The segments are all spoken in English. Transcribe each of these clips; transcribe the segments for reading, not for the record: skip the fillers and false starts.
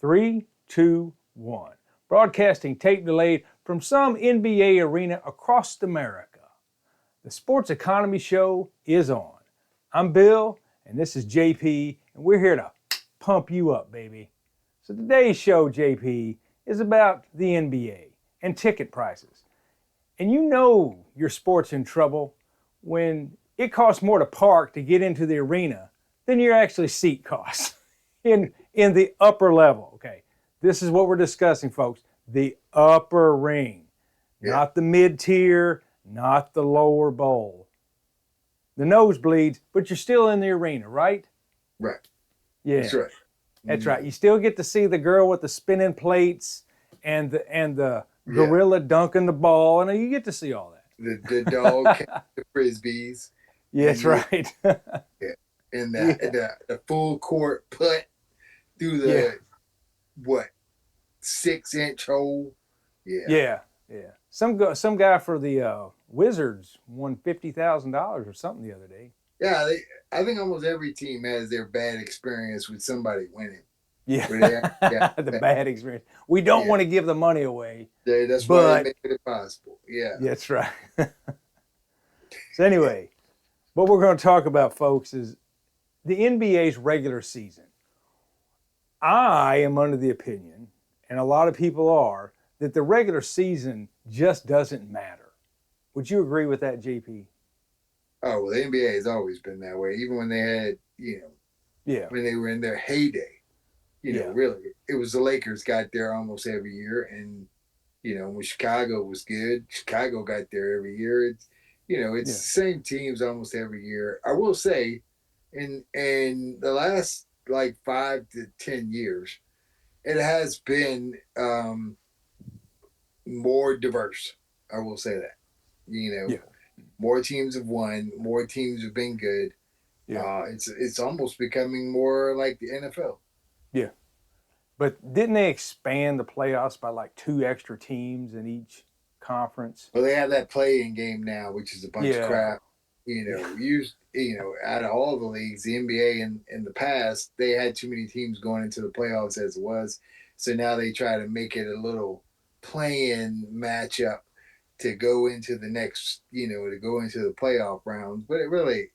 Three, two, one. Broadcasting tape delayed from some NBA arena across America. The Sports Economy Show is on. I'm Bill, and this is JP, and we're here to pump you up, baby. So today's show, JP, is about the NBA and ticket prices. And you know your sport's in trouble when it costs more to park to get into the arena than your actually seat costs in the upper level. Okay, this is what we're discussing, folks. The upper ring, not the mid-tier, not the lower bowl. The nosebleeds, but you're still in the arena, right? Right. Yeah. That's right. That's right. You still get to see the girl with the spinning plates and the gorilla dunking the ball, and you get to see all that. The dog catching the frisbees. Yeah, that's right. And the full court putt through the 6-inch hole. Yeah. Some guy for the Wizards won $50,000 or something the other day. Yeah, I think almost every team has their bad experience with somebody winning. Yeah, the bad experience. We don't want to give the money away. That's why they make it possible. Yeah. That's right. So anyway, what we're going to talk about, folks, is the NBA's regular season. I am under the opinion, and a lot of people are, that the regular season just doesn't matter. Would you agree with that, JP? Oh, well, the NBA has always been that way. Even when they had, when they were in their heyday, really, it was the Lakers got there almost every year. And, when Chicago was good, Chicago got there every year. It's the same teams almost every year. I will say, in the last, 5 to 10 years, it has been more diverse. I will say that. More teams have won. More teams have been good. Yeah. It's almost becoming more like the NFL. Yeah. But didn't they expand the playoffs by 2 extra teams in each conference? Well, they have that play-in game now, which is a bunch of crap. Out of all the leagues, the NBA in the past, they had too many teams going into the playoffs as it was. So now they try to make it a little play-in matchup to go into the next, to go into the playoff rounds. But it really,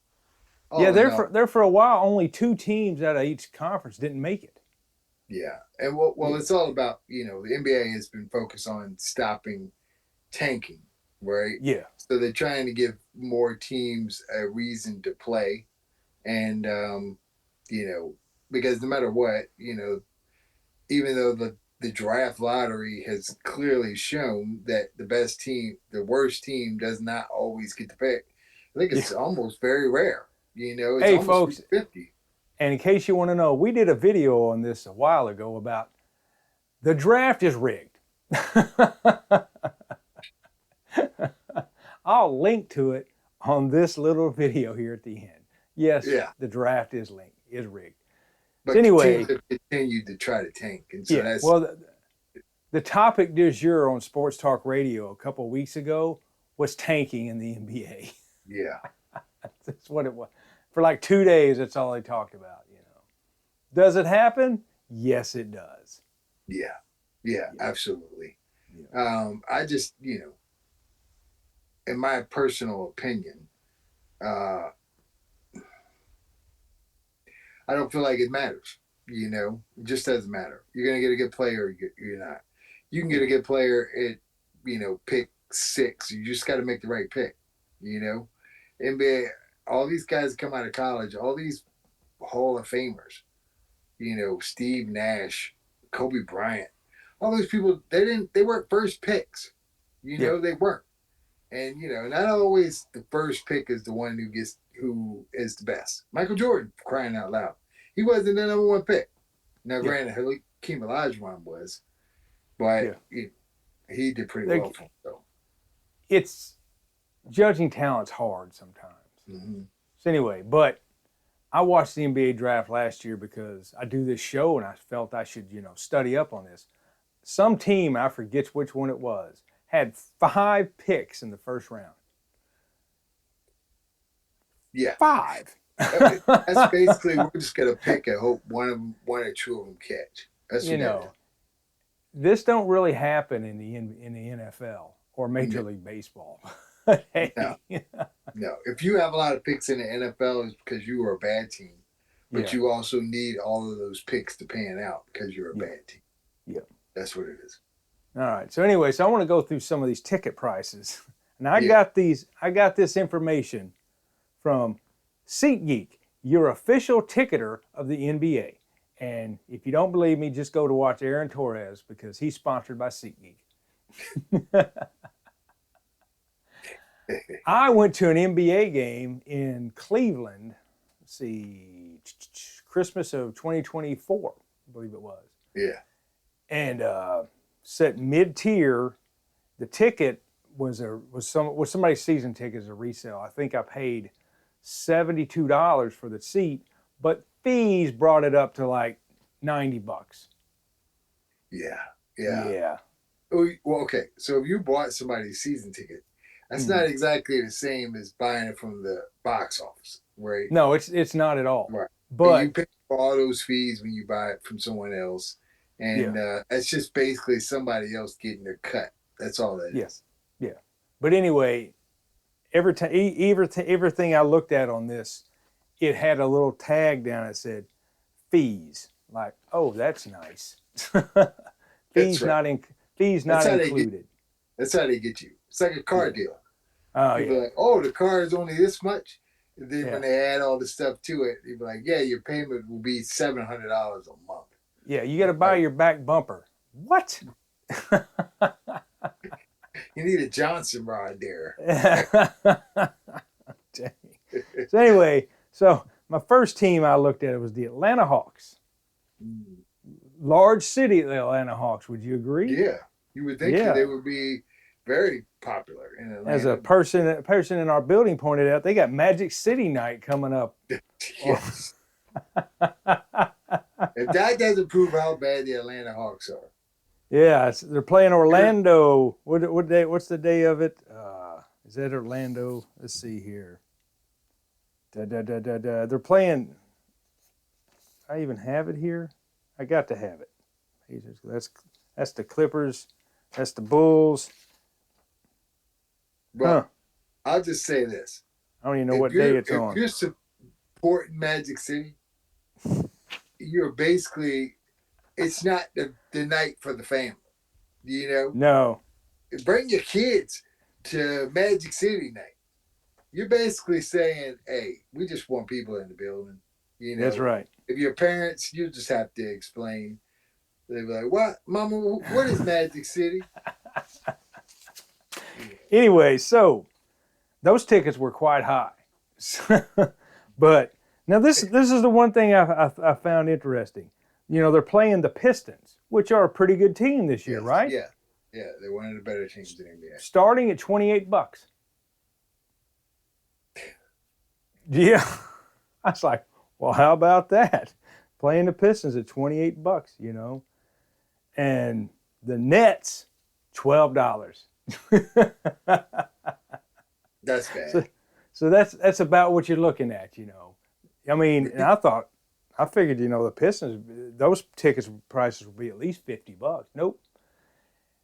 there for a while, only 2 teams out of each conference didn't make it. Yeah, and it's all about, the NBA has been focused on stopping tanking, right? Yeah. So they're trying to give more teams a reason to play, and because no matter what, even though the draft lottery has clearly shown that the worst team does not always get to pick. I think it's almost very rare. It's hey, almost folks, 50. And in case you want to know, we did a video on this a while ago about the draft is rigged. I'll link to it on this little video here at the end. Yes, the draft is rigged. But so anyway, teams have continued to try to tank. And so that's... Well, the topic du jour on Sports Talk Radio a couple of weeks ago was tanking in the NBA. Yeah. That's what it was. For 2 days, that's all they talked about, Does it happen? Yes, it does. Yeah, absolutely. Yeah. I just, in my personal opinion, I don't feel like it matters. It just doesn't matter. You're going to get a good player or you're not. You can get a good player at, pick 6. You just got to make the right pick, NBA, all these guys come out of college, all these Hall of Famers, Steve Nash, Kobe Bryant, all those people, they weren't first picks. They weren't. And, not always the first pick is the one who is the best. Michael Jordan, crying out loud. He wasn't the number 1 pick. Now, granted, Hakeem Olajuwon was, but he did pretty well for himself. It's judging talent's hard sometimes. Mm-hmm. So anyway, but I watched the NBA draft last year because I do this show and I felt I should, study up on this. Some team, I forget which one it was, had 5 picks in the first round. Yeah. 5. That's basically, we're just going to pick and hope one or two of them catch. That's you what that know, this don't really happen in the NFL or is. Major League Baseball. No, Hey, no. If you have a lot of picks in the NFL, it's because you are a bad team. But yeah, you also need all of those picks to pan out because you're a yeah, bad team. yeah. That's what it is. All right. So anyway, so I want to go through some of these ticket prices. And I Yeah. got this information from SeatGeek, your official ticketer of the NBA. And if you don't believe me, just go to watch Aaron Torres because he's sponsored by SeatGeek. I went to an NBA game in Cleveland. Let's see, Christmas of 2024, I believe it was. Yeah. And set mid-tier. The ticket was somebody's season ticket as a resale. I think I paid $72 for the seat, but fees brought it up to like $90. Yeah. Yeah. Well, okay. So if you bought somebody's season ticket, that's not exactly the same as buying it from the box office, right? No, it's not at all. Right. But you pay for all those fees when you buy it from someone else, and yeah, it's just basically somebody else getting their cut. That's all that is. yes, yeah. But anyway, everything I looked at on this, it had a little tag down that said fees. Like, oh, that's nice. fees That's right. not in fees That's not how included. That's how they get you. It's like a car deal. Oh You'd be yeah, like, oh, the car is only this much. And then yeah, when they add all the stuff to it, you'd be like, yeah, your payment will be $700 a month. yeah. You got to buy your back bumper. What? You need a Johnson rod there. Dang. So anyway, so my first team I looked at was the Atlanta Hawks. Large city, the Atlanta Hawks. Would you agree? Yeah, you would think Yeah. that they would be very popular in Atlanta. As a person in our building pointed out, they got Magic City Night coming up. Yes. If that doesn't prove how bad the Atlanta Hawks are. Yeah, they're playing Orlando. What day? What's the day of it? Is that Orlando? Let's see here. They're playing. I even have it here. I got to have it. That's the Clippers. That's the Bulls. But I'll just say this. I don't even know what day it's on. If you're supporting Magic City, you're basically, it's not the night for the family. You know? No. Bring your kids to Magic City night. You're basically saying, hey, we just want people in the building. You know? That's right. If you're parents, you just have to explain. They'll be like, what? Mama, what is Magic City? Anyway, so those tickets were quite high. But now this is the one thing I found interesting. You know, they're playing the Pistons, which are a pretty good team this year, Yes, right? Yeah. Yeah, they're one of the better teams in the NBA. Starting at $28. Yeah. I was like, well, how about that? Playing the Pistons at $28, you know. And the Nets, $12. That's bad. So that's about what you're looking at, you know. I mean, and I figured, you know, the Pistons, those tickets prices would be at least $50. Nope.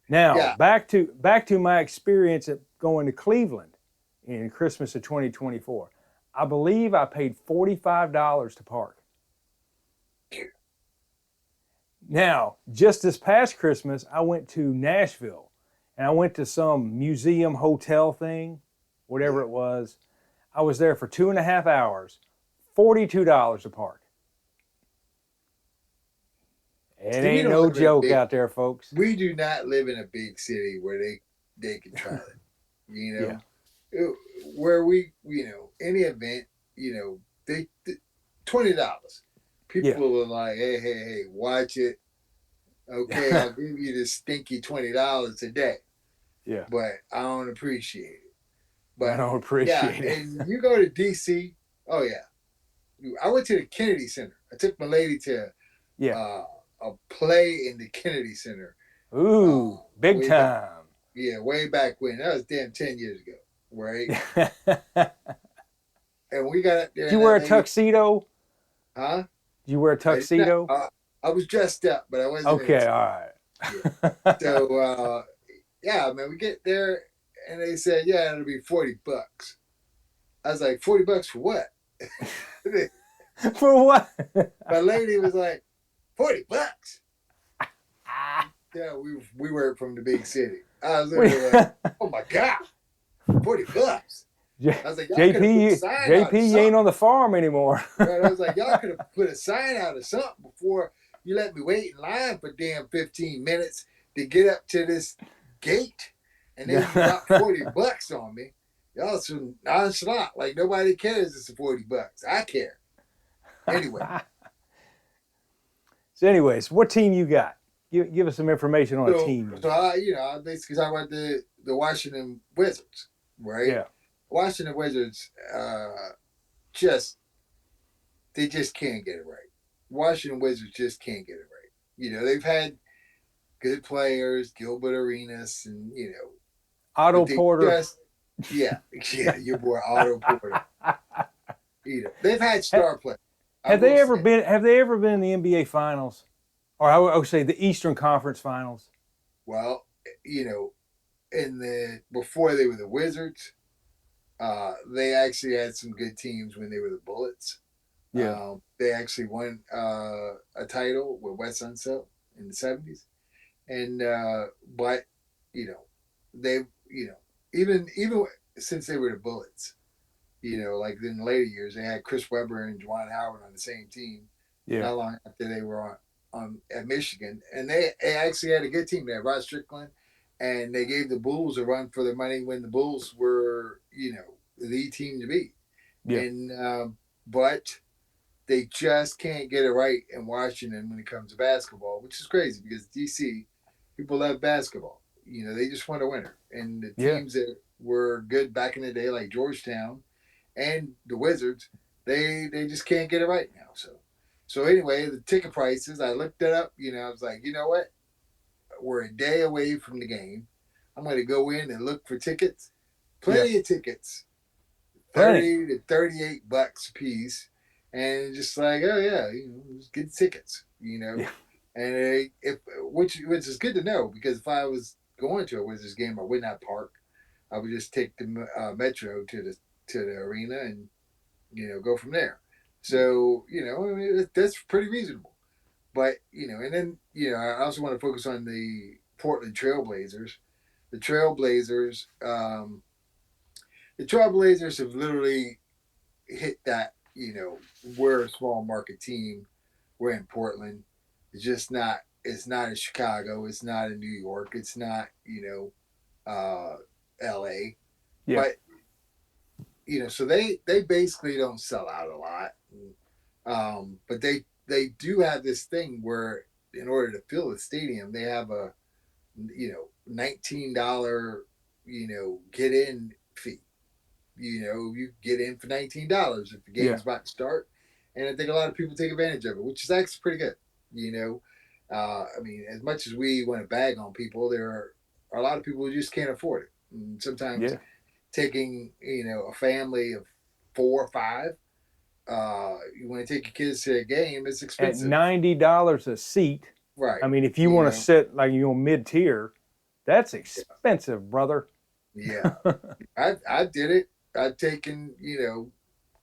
Now, Yeah. back to my experience at going to Cleveland in Christmas of 2024. I believe I paid $45 to park. Now, just this past Christmas, I went to Nashville, and I went to some museum hotel thing, whatever it was. I was there for 2.5 hours, $42 to park. It ain't no joke out there, folks. We do not live in a big city where they can try it. You know, where we, you know, any event, you know, they $20. People are like, hey, watch it. Okay, I'll give you this stinky $20 a day. Yeah. But I don't appreciate it. But I don't appreciate it. And you go to DC, oh yeah. I went to the Kennedy Center. I took my lady to a play in the Kennedy Center. Ooh, big time. Way back when. That was damn 10 years ago, right? And we got up there. Did you wear a tuxedo? Huh? Did you wear a tuxedo? I was dressed up, but I wasn't. Okay, all Yeah. right. So yeah, man, we get there and they said, yeah, it'll be $40. I was like, $40 for what? For what? My lady was like, $40. Yeah, we were from the big city. I was literally like, oh my God, $40. I was like, y'all could have put a sign out or JP, you ain't something. on the farm anymore. Right? I was like, y'all could have put a sign out or something before you let me wait in line for damn 15 minutes to get up to this gate. And then you drop $40 on me. Y'all so nonchalant. Like nobody cares it's $40. I care. Anyway. So, anyways, what team you got? Give us some information on a So, team. so I basically talk about the Washington Wizards, right? Yeah. Washington Wizards, just they just can't get it right. Washington Wizards just can't get it right. You know, they've had good players, Gilbert Arenas, and Otto but they Porter. just yeah, your boy Otto Porter. They've had star players. Have they ever been in the NBA Finals, or I would say the Eastern Conference Finals? Well, before they were the Wizards, they actually had some good teams when they were the Bullets. Yeah. They actually won a title with West Unseld in the '70s, and but they even since they were the Bullets, like in the later years they had Chris Webber and Juwan Howard on the same team. Yeah. Not long after they were on at Michigan, and they actually had a good team. They had Rod Strickland, and they gave the Bulls a run for their money when the Bulls were the team to beat. Yeah. And but they just can't get it right in Washington when it comes to basketball, which is crazy because DC people love basketball. They just want a winner, and the teams that were good back in the day, like Georgetown and the Wizards, they just can't get it right now. So anyway, the ticket prices, I looked it up. I was like, you know what? We're a day away from the game. I'm going to go in and look for tickets. Plenty of tickets, $30 to $38 a piece, and just like, oh yeah, just get tickets. Yeah. And which is good to know because if I was going to a Wizards game, I would not park. I would just take the metro to the arena and go from there. So that's pretty reasonable. But and then I also want to focus on the Portland Trailblazers. The Trailblazers, have literally hit that. We're a small market team. We're in Portland. It's just not. It's not in Chicago. It's not in New York. It's not L.A. Yeah. But so they basically don't sell out a lot. But they do have this thing where in order to fill the stadium, they have a $19 get in fee. You get in for $19 if the game's about to start, and I think a lot of people take advantage of it, which is actually pretty good. I mean, as much as we want to bag on people, there are a lot of people who just can't afford it. And sometimes taking a family of 4 or 5. You want to take your kids to a game, it's expensive. At $90 a seat. Right. I mean, if you want to sit like mid-tier, that's expensive, brother. Yeah. I did it. I've taken,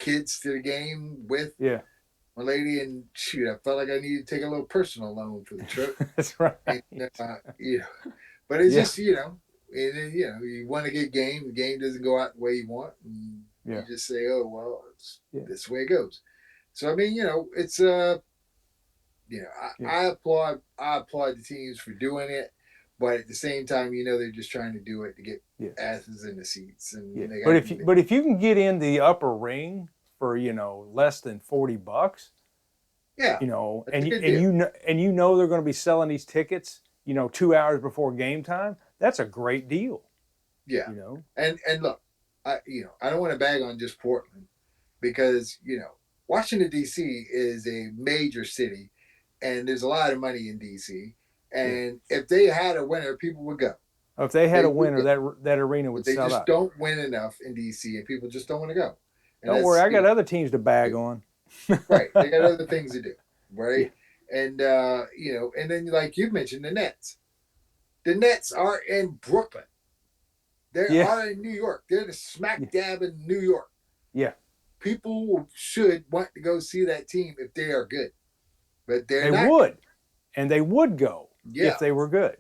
kids to the game with my lady, and shoot, I felt like I needed to take a little personal loan for the trip. That's right. And, but it's just, and then, you want to get game. The game doesn't go out the way you want. And you just say, oh, well, it's this way it goes. So, I mean, it's, I applaud the teams for doing it. But at the same time, they're just trying to do it to get asses in the seats. And but if you can get in the upper ring for less than $40, and you know they're going to be selling these tickets 2 hours before game time, that's a great deal. Yeah. And look, I don't want to bag on just Portland because Washington D.C. is a major city, and there's a lot of money in D.C. And if they had a winner, people would go. If they had a winner, that arena would sell out. They just don't win enough in D.C. and people just don't want to go. And don't worry, I got other teams to bag on. Right, they got other things to do, right? And and then like you mentioned, the Nets. The Nets are in Brooklyn. They Yeah, are in New York. They're the yeah, smack dab in New York. yeah. People should want to go see that team if they are good, but they're They not good. would, and they would go if Yeah, they were good.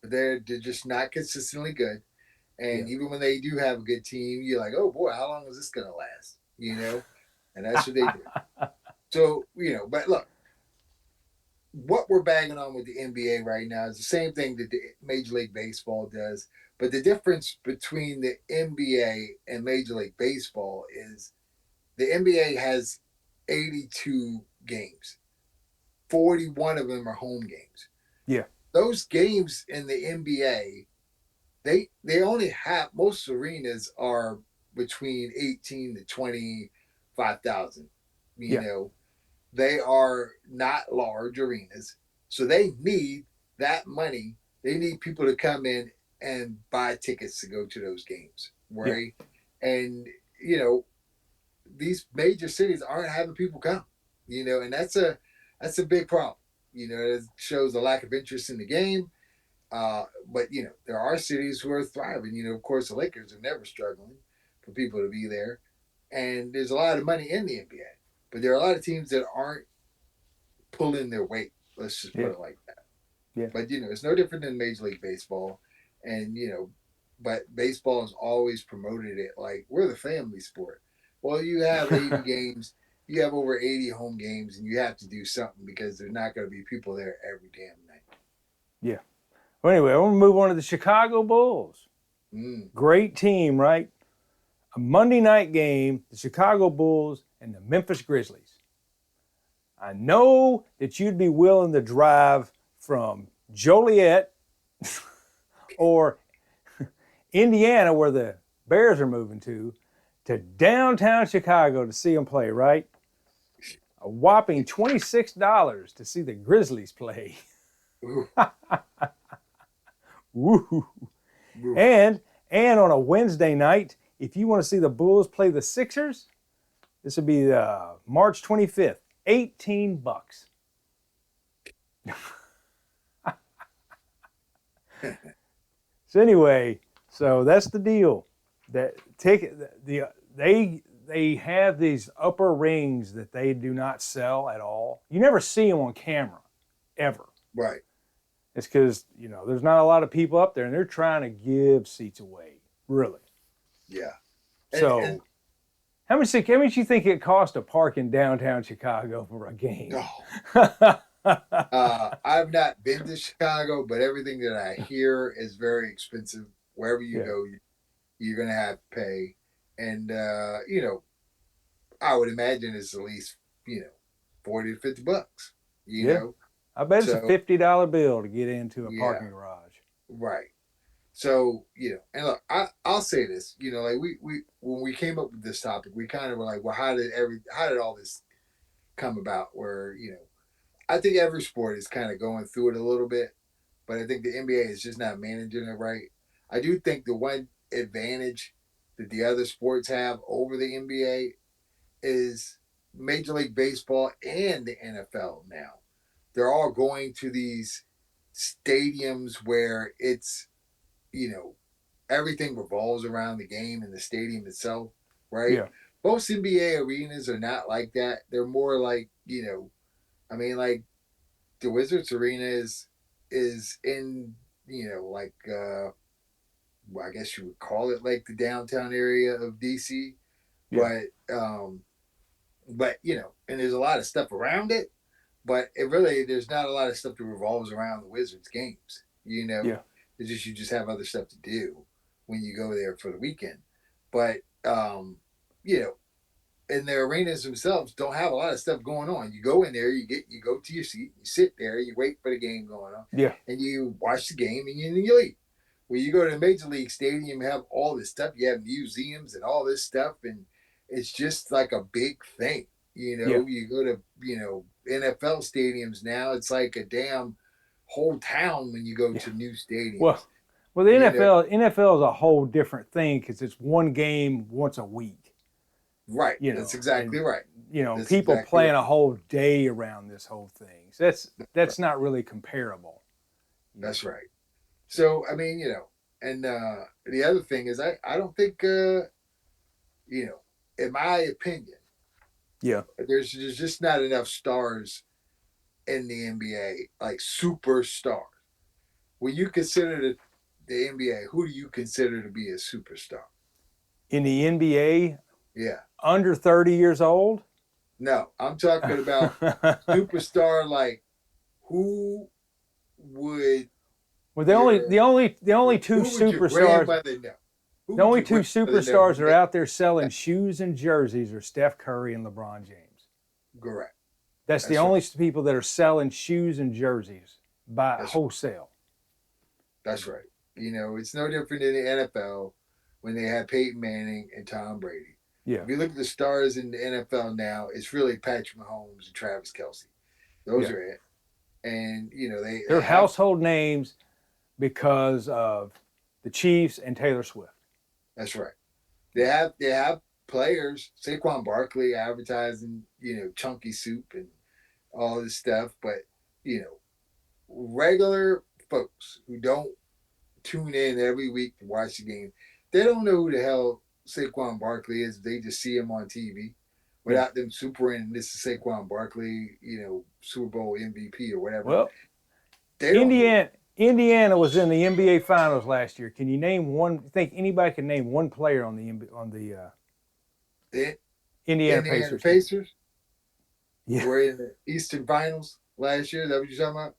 they're just not consistently good. Yeah, And even when they do have a good team, you're like, oh boy, how long is this gonna last? And that's what they do. So but look, what we're banging on with the NBA right now is the same thing that the Major League Baseball does. But the difference between the NBA and Major League Baseball is the NBA has 82 games. 41 of them are home games. yeah, Those games in the NBA, they only have, most arenas are between 18 to 25,000. You yeah, know, they are not large arenas. So they need that money. They need people to come in and buy tickets to go to those games, yeah, right? And, you know, these major cities aren't having people come, and that's a big problem. It shows a lack of interest in the game. But there are cities who are thriving. Of course, the Lakers are never struggling for people to be there, and there's a lot of money in the NBA. But there are a lot of teams that aren't pulling their weight. Let's just put yeah, it like that. yeah. But it's no different than Major League Baseball, and but baseball has always promoted it like we're the family sport. Well, you have 80 games, you have over 80 home games, and you have to do something because there's not going to be people there every damn night. Yeah. Well, anyway, I want to move on to the Chicago Bulls. Mm. Great team, right? A Monday night game, the Chicago Bulls and the Memphis Grizzlies. I know that you'd be willing to drive from Joliet or Indiana, where the Bears are moving to downtown Chicago to see them play, right? A whopping $26 to see the Grizzlies play. Ooh, Woo! ooh. And on a Wednesday night, if you want to see the Bulls play the Sixers, this would be March 25th. $18. So anyway, so that's the deal. That ticket they have these upper rings that they do not sell at all. You never see them on camera, ever. Right. It's because there's not a lot of people up there, and they're trying to give seats away, really. Yeah. And So how much you think it costs to park in downtown Chicago for a game? oh, I've not been to Chicago, but everything that I hear is very expensive. Wherever you Yeah, go, you're gonna have to pay, and I would imagine it's at least 40 to 50 bucks. You yeah. know, I bet it's a so $50 bill to get into a yeah, parking garage. right. So and look, I'll say this. Like we when we came up with this topic, we kind of were like, well, how did all this come about? Where I think every sport is kind of going through it a little bit, but I think the NBA is just not managing it right. I do think the one advantage that the other sports have over the NBA is Major League Baseball and the NFL now. They're all going to these stadiums where it's, you know, everything revolves around the game and the stadium itself, right? Yeah, Most NBA arenas are not like that. They're more like, like the Wizards arena is in, like well, I guess you would call it like the downtown area of DC, yeah, but and there's a lot of stuff around it, but it really there's not a lot of stuff that revolves around the Wizards games. yeah, It's just you just have other stuff to do when you go there for the weekend. But you know, and the arenas themselves don't have a lot of stuff going on. You go in there, you go to your seat, you sit there, you wait for the game going on, yeah, and you watch the game, and you leave. When you go to a major league stadium, you have all this stuff. You have museums and all this stuff, and it's just like a big thing. yeah. You go to NFL stadiums now. It's like a damn whole town when you go Yeah. to new Well, stadiums. the You know, NFL is a whole different thing because it's one game once a week. Right. You That's know, exactly and right. That's people exactly plan right. a whole day around this whole thing. So that's not really comparable. You That's know. right. So I mean, and the other thing is, I don't think, in my opinion, Yeah. there's just not enough stars in the NBA, like superstars. When you consider the NBA, who do you consider to be a superstar? In the NBA, Yeah. under 30 years old. No, I'm talking about Well, superstar. Like, who would the your only the only two who would your superstars grandmother know? Who the would only your two grandmother know superstars who that are they? out there selling shoes and jerseys are Steph Curry and LeBron James. Correct. That's the That's right. only people that are selling shoes and jerseys by That's wholesale. That's right. It's no different in the NFL when they had Peyton Manning and Tom Brady. Yeah, If you look at the stars in the NFL now, it's really Patrick Mahomes and Travis Kelsey. Those yeah. are it. And they They're have. household names because of the Chiefs and Taylor Swift. That's right. They have players. Saquon Barkley advertising, chunky soup and all this stuff, but you know, regular folks who don't tune in every week to watch the game, they don't know who the hell Saquon Barkley is. They just see him on TV Yeah. without them super in this is Saquon Barkley, Super Bowl MVP or whatever. Well, They don't know. Indiana was in the NBA Finals last year. Can you name one? Think anybody can name one player on the The Indiana Indiana Pacers team? Pacers Yeah, were in the Eastern Finals last year. Is that what you're talking about?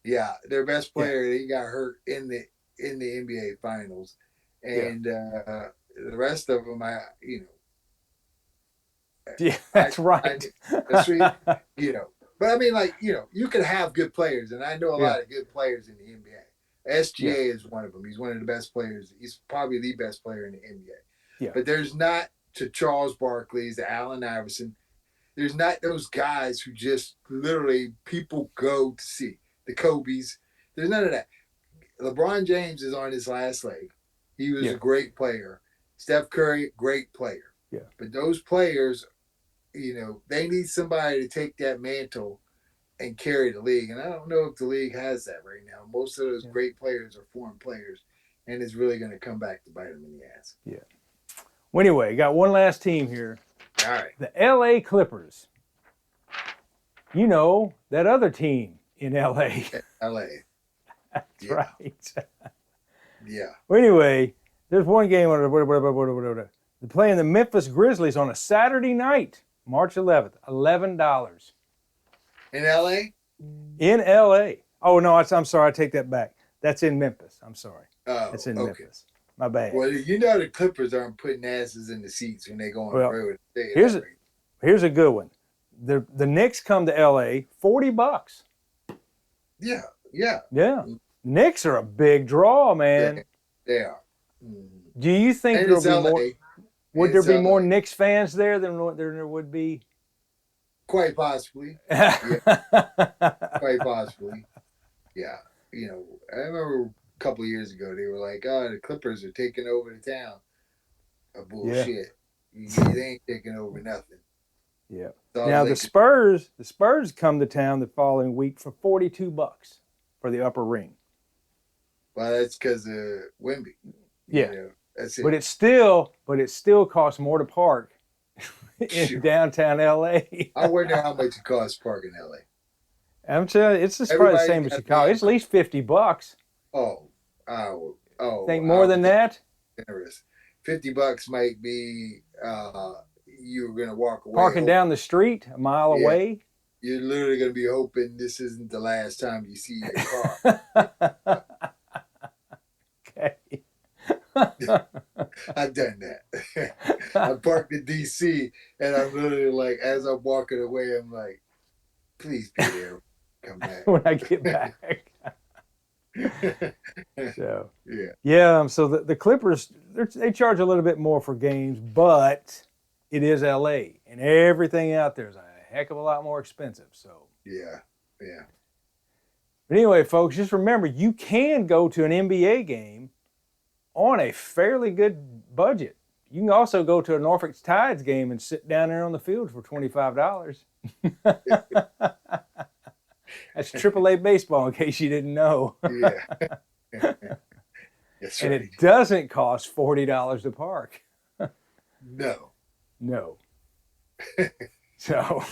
Yeah, their best yeah, player he got hurt in the NBA Finals, yeah, and the rest of them, yeah. I, That's I, right. that's what, But I mean, like you can have good players, and I know a Yeah, lot of good players in the NBA. yeah, SGA is one of them. He's one of the best players. He's probably the best player in the NBA. yeah. But there's not to Charles Barkley's, to Allen Iverson. There's not those guys who just literally people go to see the Kobe's. There's none of that. LeBron James is on his last leg. He was Yeah, a great player. Steph Curry, great player. yeah, But those players, they need somebody to take that mantle and carry the league. And I don't know if the league has that right now. Most of those yeah, great players are foreign players, and it's really going to come back to bite them in the ass. yeah. Well, anyway, got one last team here. All right. The LA Clippers. You know, that other team in LA. LA. That's Yeah. right. Yeah. Well, anyway, there's one game. They're playing the Memphis Grizzlies on a Saturday night, March 11th. $11 In LA? in LA. Oh no, I'm sorry. I take that back. That's in Memphis. I'm sorry. Oh, That's in okay. Memphis. My bad. Well, the Clippers aren't putting asses in the seats when they go on Well, the road. Here's a good one. The Knicks come to LA, $40. Yeah, yeah. Yeah. Knicks are a big draw, man. They are. Do you think And there'll it's be LA. more? Would there It's be more LA. Knicks fans there than there would be? Quite possibly. Yeah. Quite possibly. Yeah. I remember a couple of years ago, they were like, oh, the Clippers are taking over the town. Bullshit. They ain't taking over nothing. Yeah. So Now the Spurs come to town the following week for $42 for the upper ring. Well, that's because of Wemby. Yeah. That's it. But it still costs more to park in downtown LA. I wonder how much it costs to park in LA. I'm telling you, it's just probably the Everybody's same as got Chicago. It's at least $50. Think more than that? Generous. $50 might be you're gonna walk away. Parking down the street a mile away. You're literally gonna be hoping this isn't the last time you see your car. Okay. I've done that. I parked in DC and I'm literally like, as I'm walking away, I'm like, please be there. Come back. When I get back. So Yeah. So the Clippers, they charge a little bit more for games, but it is LA, and everything out there is a heck of a lot more expensive. So Yeah. but anyway, folks, just remember you can go to an NBA game on a fairly good budget. You can also go to a Norfolk Tides game and sit down there on the field for $25. That's AAA baseball, in case you didn't know. Yeah. That's And right. it doesn't cost $40 to park. No. No. So,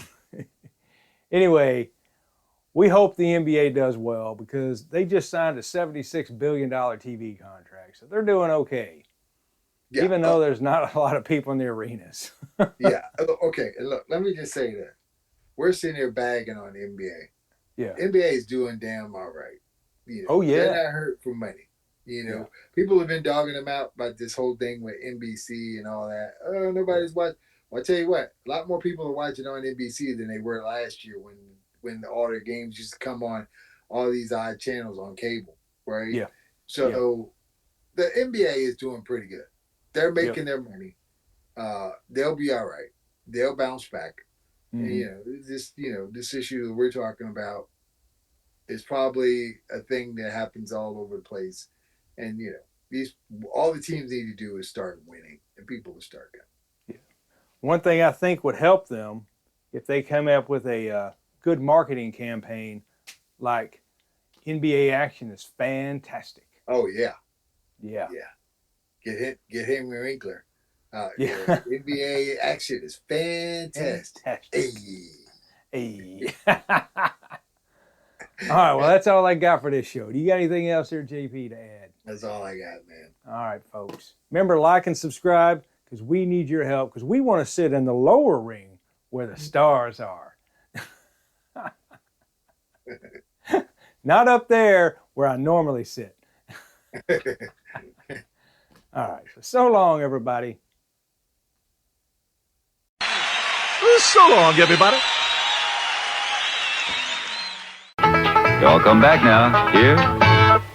anyway, we hope the NBA does well because they just signed a $76 billion TV contract. So they're doing okay. Yeah. Even though there's not a lot of people in the arenas. Yeah. Okay. Look, let me just say that. We're sitting here bagging on the NBA. Yeah. NBA is doing damn all right. You know, Oh, yeah. They're not hurt for money. You know, Yeah. people have been dogging them out about this whole thing with NBC and all that. Oh, nobody's watching. Well, I tell you what, a lot more people are watching on NBC than they were last year when all their games used to come on all these odd channels on cable, right? Yeah. So the NBA is doing pretty good. They're making their money. They'll be all right. They'll bounce back. Mm-hmm. And, this issue that we're talking about is probably a thing that happens all over the place. And all the teams need to do is start winning, and people will start coming. Yeah. One thing I think would help them if they come up with a good marketing campaign, like NBA Action is fantastic. Oh yeah. Yeah. Get Henry Winkler. Yeah. NBA Action is fantastic. Hey. All right, well, that's all I got for this show. Do you got anything else there, JP, to add? That's all I got, man. All right, folks. Remember, like and subscribe because we need your help because we want to sit in the lower ring where the stars are. Not up there where I normally sit. All right, so long, everybody. So long, everybody. Y'all come back now. Here